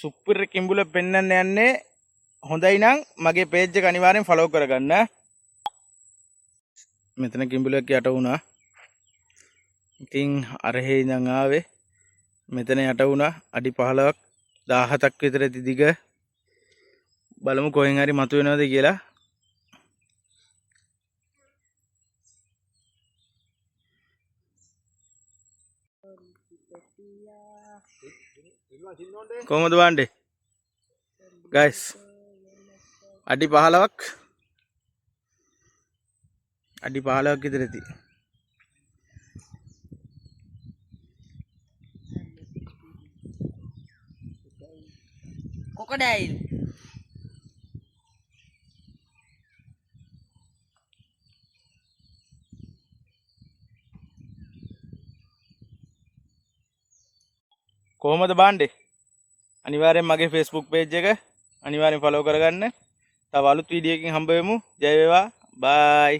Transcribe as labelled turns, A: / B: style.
A: සුපිරි කිඹුල පෙන්වන්න යන්නේ. හොඳයි නම් මගේ page එක අනිවාර්යෙන් follow කරගන්න. මෙතන කිඹුලෙක් යට වුණා. ඉතින් අරහේ ඉඳන් ආවේ. මෙතන යට වුණා අඩි 15ක් 17ක් විතර දිග. බලමු කොහෙන් හරි මතුවෙනවද කියලා. කොහමද වන්නේ guys? අඩි 15ක් විතර ඇති.
B: crocodile.
A: කොහමද බාන්නේ? අනිවාර්යෙන් මගේ Facebook page එක අනිවාර්යෙන් follow කරගන්න. තව අලුත් වීඩියෝ එකකින් හම්බ වෙමු. ජය වේවා. bye.